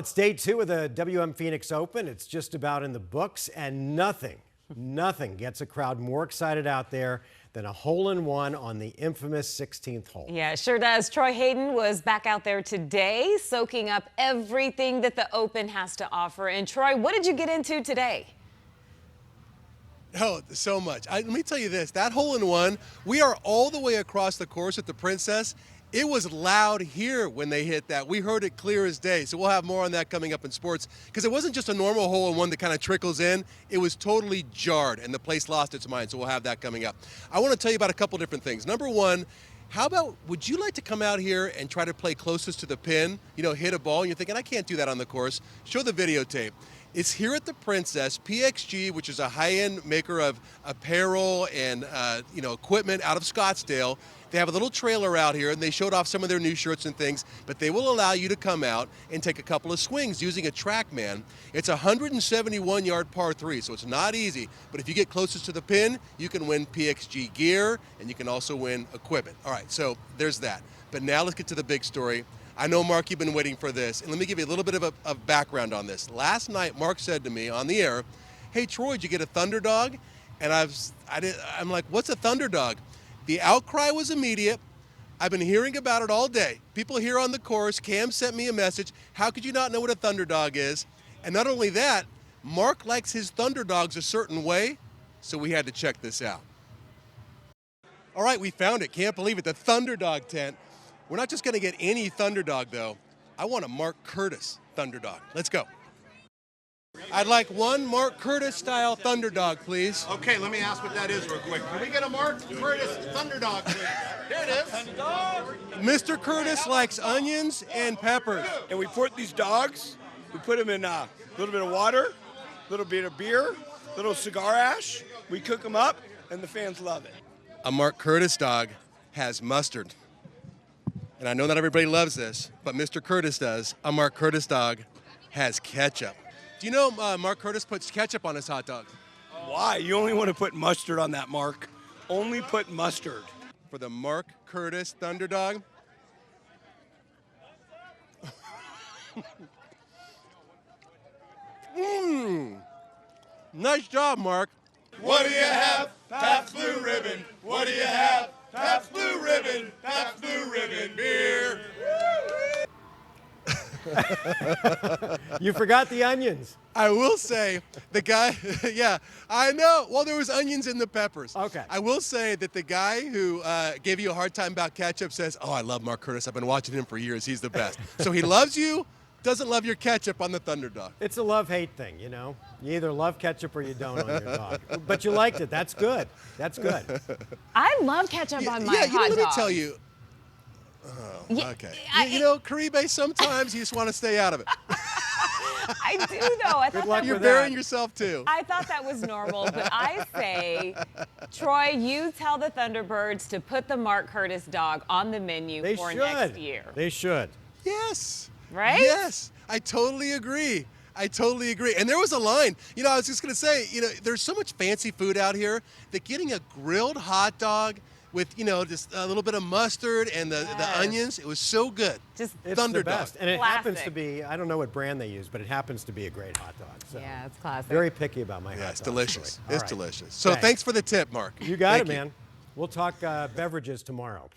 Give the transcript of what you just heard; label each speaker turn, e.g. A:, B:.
A: It's day 2 of the WM Phoenix Open. It's just about in the books, and nothing gets a crowd more excited out there than a hole-in-one on the infamous 16th hole.
B: Yeah, it sure does. Troy Hayden was back out there today, soaking up everything that the Open has to offer. And Troy, what did you get into today?
C: Oh, so much. Let me tell you this, that hole-in-one, we are all the way across the course at the Princess. It was loud here when they hit that. We heard it clear as day. So we'll have more on that coming up in sports, because it wasn't just a normal hole-in-one that kind of trickles in. It was totally jarred, and the place lost its mind. So we'll have that coming up. I want to tell you about a couple different things. Number one, how about, would you like to come out here and try to play closest to the pin? You know, hit a ball, and you're thinking, I can't do that on the course. Show the videotape. It's here at the Princess. PXG, which is a high-end maker of apparel and equipment out of Scottsdale. They have a little trailer out here, and they showed off some of their new shirts and things, but they will allow you to come out and take a couple of swings using a TrackMan. It's a 171-yard par 3, so it's not easy, but if you get closest to the pin, you can win PXG gear, and you can also win equipment. All right, so there's that. But now let's get to the big story. I know, Mark, you've been waiting for this, and let me give you a little bit of background on this. Last night, Mark said to me on the air, hey, Troy, did you get a Thunderdog? And I'm like, what's a Thunderdog? The outcry was immediate. I've been hearing about it all day. People here on the course, Cam sent me a message. How could you not know what a Thunderdog is? And not only that, Mark likes his Thunderdogs a certain way, so we had to check this out. All right, we found it. Can't believe it, the Thunderdog tent. We're not just going to get any Thunderdog, though. I want a Mark Curtis Thunderdog. Let's go. I'd like one Mark Curtis-style Thunderdog, please.
D: Okay, let me ask what that is real quick. Can we get a Mark Curtis Thunderdog, please? Here it is.
C: Mr. Curtis likes onions and peppers.
E: And we put these dogs, we put them in a little bit of water, a little bit of beer, a little cigar ash. We cook them up, and the fans love it.
C: A Mark Curtis dog has mustard. And I know not everybody loves this, but Mr. Curtis does. A Mark Curtis dog has ketchup. Do you know Mark Curtis puts ketchup on his hot dog?
E: Why? You only want to put mustard on that, Mark. Only put mustard.
C: For the Mark Curtis Thunderdog. Nice job, Mark.
D: What do you have? Pabst Blue Ribbon. What do you have? Pabst Blue Ribbon. Pabst Blue Ribbon beer.
A: You forgot the onions.
C: I will say, the guy, yeah, I know. Well, there was onions in the peppers.
A: Okay.
C: I will say that the guy who gave you a hard time about ketchup says, oh, I love Mark Curtis. I've been watching him for years. He's the best. So he loves you, doesn't love your ketchup on the Thunderdog.
A: It's a love-hate thing, you know. You either love ketchup or you don't on your dog. But you liked it. That's good. That's good.
B: I love ketchup on my hot
C: let me
B: dog.
C: tell you. Oh, okay. Caribe, sometimes you just want to stay out of it.
B: I do, though. I thought that
C: You're
B: was
C: burying yourself, too.
B: I thought that was normal, but I say, Troy, you tell the Thunderbirds to put the Mark Curtis dog on the menu for next year.
A: They should.
C: Yes.
B: Right?
C: Yes. I totally agree. I totally agree. And there was a line. You know, I was just going to say, you know, there's so much fancy food out here that getting a grilled hot dog with, you know, just a little bit of mustard and the onions, it was so good.
B: Just
A: It's the best. And it
B: Classic.
A: happens to be, I don't know what brand they use, but it happens to be a great hot dog. So
B: yeah, it's classic.
A: very picky about my hot dogs.
C: It's delicious.
A: All
C: It's
A: right.
C: delicious. So thanks for the tip, Mark.
A: You got
C: Thank
A: it, man. We'll talk beverages tomorrow.